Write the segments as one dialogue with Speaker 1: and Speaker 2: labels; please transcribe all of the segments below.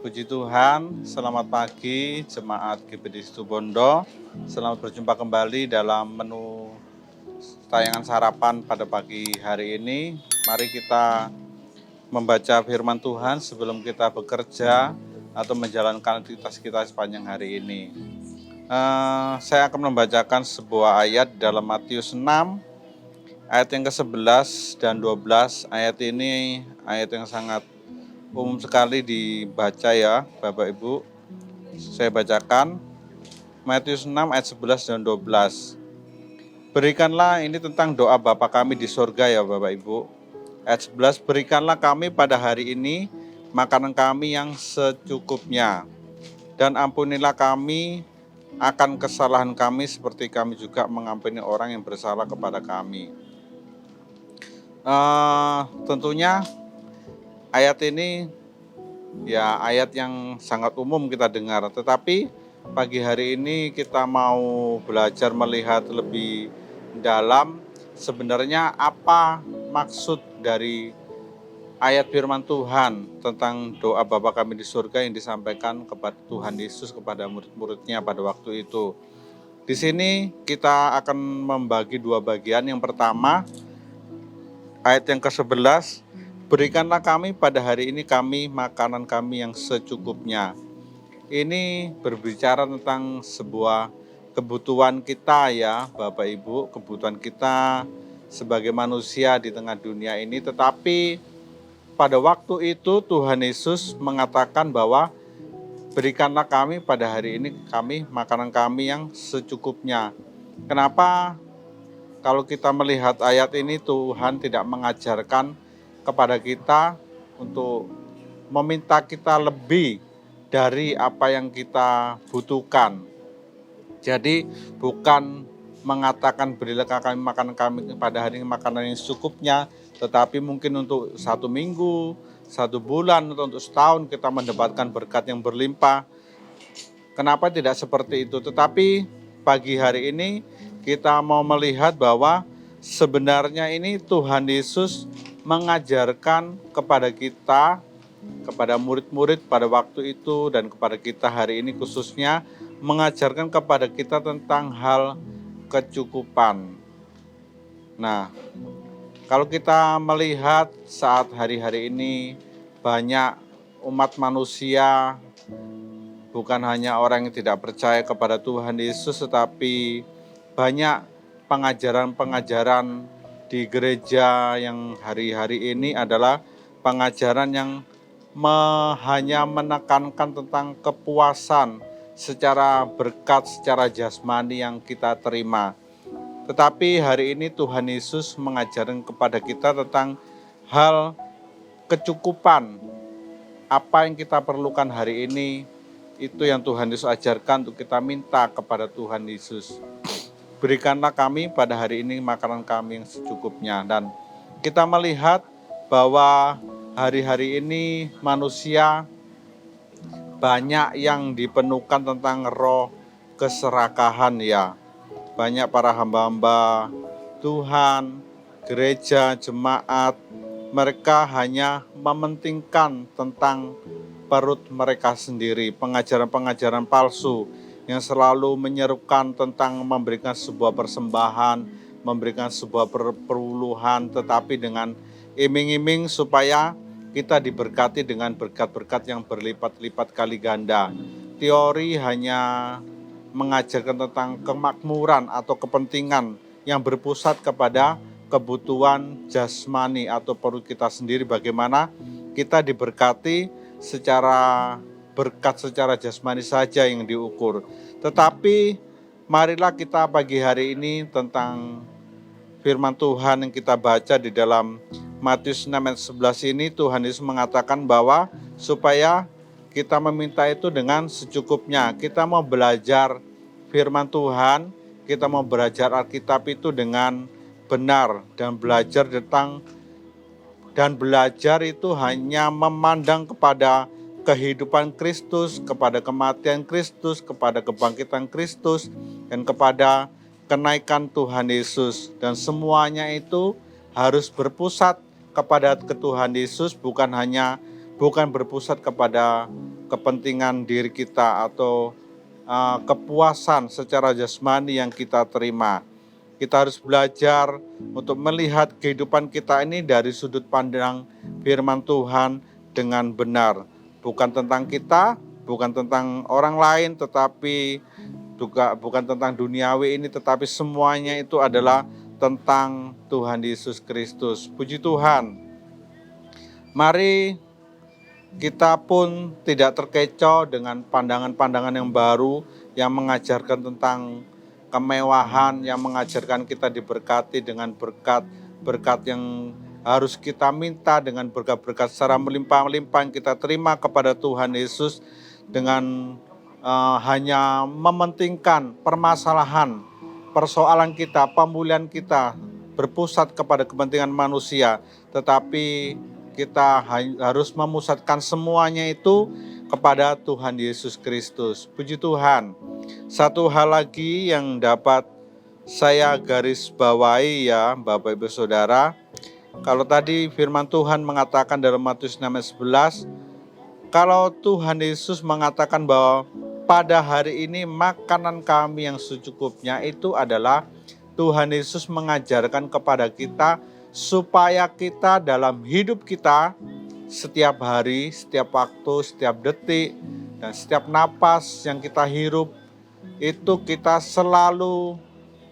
Speaker 1: Puji Tuhan, selamat pagi Jemaat GBD Situbondo. Selamat berjumpa kembali dalam menu tayangan sarapan pada pagi hari ini. Mari kita membaca firman Tuhan sebelum kita bekerja atau menjalankan aktivitas kita sepanjang hari ini. Saya akan membacakan sebuah ayat dalam Matius 6, ayat yang ke-11 dan 12. Ayat ini ayat yang sangat umum sekali dibaca ya Bapak Ibu. Saya bacakan Matius 6 ayat 11 dan 12. Berikanlah, ini tentang doa Bapa kami di surga ya Bapak Ibu. Ayat 11, berikanlah kami pada hari ini makanan kami yang secukupnya. Dan ampunilah kami akan kesalahan kami seperti kami juga mengampuni orang yang bersalah kepada kami. Tentunya ayat ini ya ayat yang sangat umum kita dengar, tetapi pagi hari ini kita mau belajar melihat lebih dalam sebenarnya apa maksud dari ayat firman Tuhan tentang doa Bapa kami di surga yang disampaikan kepada Tuhan Yesus kepada murid-muridnya pada waktu itu. Di sini kita akan membagi dua bagian. Yang pertama, ayat yang ke-11, berikanlah kami pada hari ini makanan kami yang secukupnya. Ini berbicara tentang sebuah kebutuhan kita ya Bapak Ibu, kebutuhan kita sebagai manusia di tengah dunia ini. Tetapi pada waktu itu Tuhan Yesus mengatakan bahwa berikanlah kami pada hari ini makanan kami yang secukupnya. Kenapa kalau kita melihat ayat ini Tuhan tidak mengajarkan kepada kita untuk meminta kita lebih dari apa yang kita butuhkan. Jadi bukan mengatakan berilah kami makanan kami pada hari ini makanan yang secukupnya, tetapi mungkin untuk 1 minggu, 1 bulan, atau untuk setahun kita mendapatkan berkat yang berlimpah. Kenapa tidak seperti itu? Tetapi pagi hari ini kita mau melihat bahwa sebenarnya ini Tuhan Yesus mengajarkan kepada kita, kepada murid-murid pada waktu itu dan kepada kita hari ini khususnya, mengajarkan kepada kita tentang hal kecukupan. Nah, kalau kita melihat saat hari-hari ini banyak umat manusia, bukan hanya orang yang tidak percaya kepada Tuhan Yesus, tetapi banyak pengajaran-pengajaran di gereja yang hari-hari ini adalah pengajaran yang hanya menekankan tentang kepuasan secara berkat, secara jasmani yang kita terima. Tetapi hari ini Tuhan Yesus mengajarkan kepada kita tentang hal kecukupan. Apa yang kita perlukan hari ini, itu yang Tuhan Yesus ajarkan untuk kita minta kepada Tuhan Yesus. Berikanlah kami pada hari ini makanan kami yang secukupnya. Dan kita melihat bahwa hari-hari ini manusia banyak yang dipenuhkan tentang roh keserakahan ya. Banyak para hamba-hamba Tuhan, gereja, jemaat, mereka hanya mementingkan tentang perut mereka sendiri. Pengajaran-pengajaran palsu yang selalu menyerukan tentang memberikan sebuah persembahan, memberikan sebuah perpuluhan, tetapi dengan iming-iming supaya kita diberkati dengan berkat-berkat yang berlipat-lipat kali ganda. Teori hanya mengajarkan tentang kemakmuran atau kepentingan yang berpusat kepada kebutuhan jasmani atau perut kita sendiri, bagaimana kita diberkati secara berkat secara jasmani saja yang diukur. Tetapi marilah kita pagi hari ini tentang firman Tuhan yang kita baca di dalam Matius 6 ayat 11 ini, Tuhan Yesus mengatakan bahwa supaya kita meminta itu dengan secukupnya. Kita mau belajar firman Tuhan, kita mau belajar Alkitab itu dengan benar dan belajar itu hanya memandang kepada kehidupan Kristus, kepada kematian Kristus, kepada kebangkitan Kristus, dan kepada kenaikan Tuhan Yesus. Dan semuanya itu harus berpusat kepada Tuhan Yesus, bukan berpusat kepada kepentingan diri kita atau kepuasan secara jasmani yang kita terima. Kita harus belajar untuk melihat kehidupan kita ini dari sudut pandang firman Tuhan dengan benar. Bukan tentang kita, bukan tentang orang lain, tetapi juga bukan tentang duniawi ini, tetapi semuanya itu adalah tentang Tuhan Yesus Kristus. Puji Tuhan. Mari kita pun tidak terkecoh dengan pandangan-pandangan yang baru yang mengajarkan tentang kemewahan, yang mengajarkan kita diberkati dengan berkat-berkat yang harus kita minta, dengan berkat-berkat secara melimpah-limpah yang kita terima kepada Tuhan Yesus, dengan hanya mementingkan permasalahan, persoalan kita, pemulihan kita berpusat kepada kepentingan manusia, tetapi kita harus memusatkan semuanya itu kepada Tuhan Yesus Kristus. Puji Tuhan. Satu hal lagi yang dapat saya garis bawahi ya Bapak Ibu Saudara. Kalau tadi firman Tuhan mengatakan dalam Matius 6:11, kalau Tuhan Yesus mengatakan bahwa pada hari ini makanan kami yang secukupnya, itu adalah Tuhan Yesus mengajarkan kepada kita supaya kita dalam hidup kita setiap hari, setiap waktu, setiap detik, dan setiap napas yang kita hirup, itu kita selalu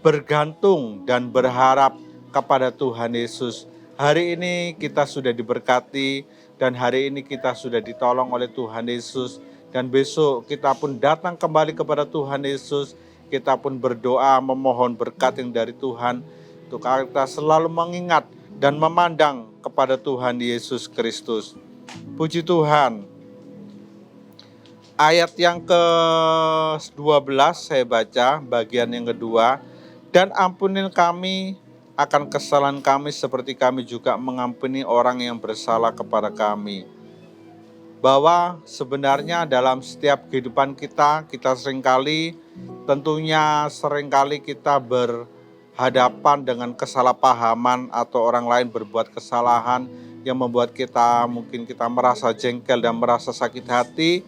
Speaker 1: bergantung dan berharap kepada Tuhan Yesus. Hari ini kita sudah diberkati dan hari ini kita sudah ditolong oleh Tuhan Yesus, dan besok kita pun datang kembali kepada Tuhan Yesus. Kita pun berdoa memohon berkat yang dari Tuhan. Untuk kita selalu mengingat dan memandang kepada Tuhan Yesus Kristus. Puji Tuhan. Ayat yang ke-12 saya baca bagian yang kedua. Dan ampunilah kami akan kesalahan kami seperti kami juga mengampuni orang yang bersalah kepada kami. Bahwa sebenarnya dalam setiap kehidupan kita seringkali kita berhadapan dengan kesalahpahaman atau orang lain berbuat kesalahan yang membuat mungkin kita merasa jengkel dan merasa sakit hati.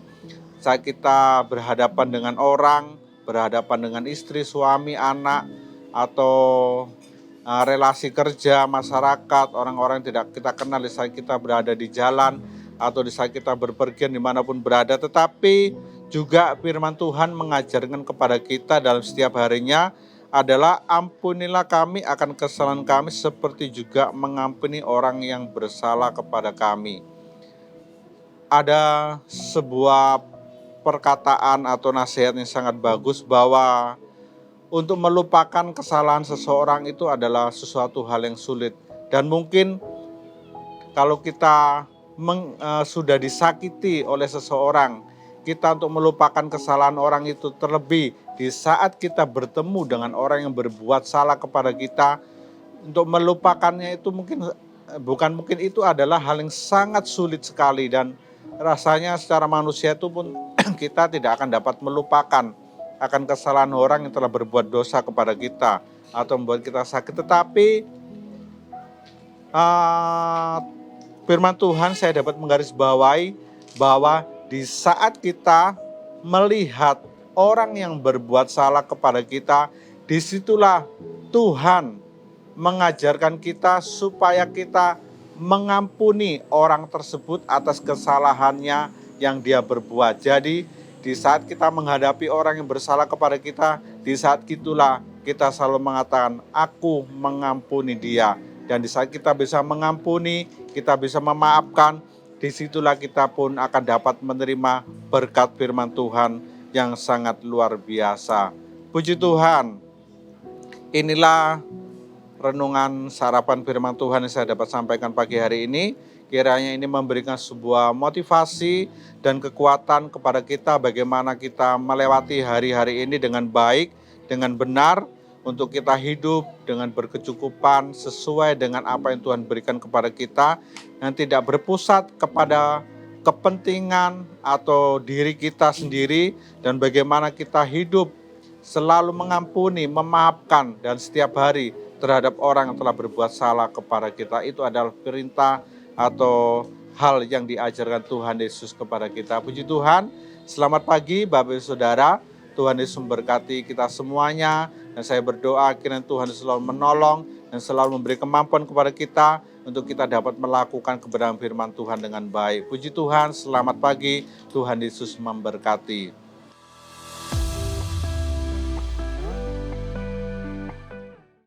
Speaker 1: Saat kita berhadapan dengan orang, berhadapan dengan istri, suami, anak, atau relasi kerja, masyarakat, orang-orang yang tidak kita kenal di saat kita berada di jalan atau di saat kita berpergian dimanapun berada. Tetapi juga firman Tuhan mengajarkan kepada kita dalam setiap harinya adalah ampunilah kami akan kesalahan kami seperti juga mengampuni orang yang bersalah kepada kami. Ada sebuah perkataan atau nasihat yang sangat bagus bahwa untuk melupakan kesalahan seseorang itu adalah sesuatu hal yang sulit. Dan mungkin kalau kita sudah disakiti oleh seseorang, kita untuk melupakan kesalahan orang itu, terlebih di saat kita bertemu dengan orang yang berbuat salah kepada kita, untuk melupakannya itu itu adalah hal yang sangat sulit sekali, dan rasanya secara manusia itu pun kita tidak akan dapat melupakan akan kesalahan orang yang telah berbuat dosa kepada kita atau membuat kita sakit. Tetapi firman Tuhan saya dapat menggarisbawahi bahwa di saat kita melihat orang yang berbuat salah kepada kita, disitulah Tuhan mengajarkan kita supaya kita mengampuni orang tersebut atas kesalahannya yang dia berbuat. Jadi di saat kita menghadapi orang yang bersalah kepada kita, di saat itulah kita selalu mengatakan, aku mengampuni dia. Dan di saat kita bisa mengampuni, kita bisa memaafkan, disitulah kita pun akan dapat menerima berkat firman Tuhan yang sangat luar biasa. Puji Tuhan. Inilah renungan sarapan firman Tuhan yang saya dapat sampaikan pagi hari ini. Kiranya ini memberikan sebuah motivasi dan kekuatan kepada kita bagaimana kita melewati hari-hari ini dengan baik, dengan benar, untuk kita hidup dengan berkecukupan sesuai dengan apa yang Tuhan berikan kepada kita, dan tidak berpusat kepada kepentingan atau diri kita sendiri, dan bagaimana kita hidup selalu mengampuni, memaafkan, dan setiap hari terhadap orang yang telah berbuat salah kepada kita. Itu adalah perintah atau hal yang diajarkan Tuhan Yesus kepada kita. Puji Tuhan, selamat pagi Bapak Ibu Saudara. Tuhan Yesus memberkati kita semuanya. Dan saya berdoa kiranya Tuhan selalu menolong dan selalu memberi kemampuan kepada kita untuk kita dapat melakukan kebenaran firman Tuhan dengan baik. Puji Tuhan, selamat pagi, Tuhan Yesus memberkati.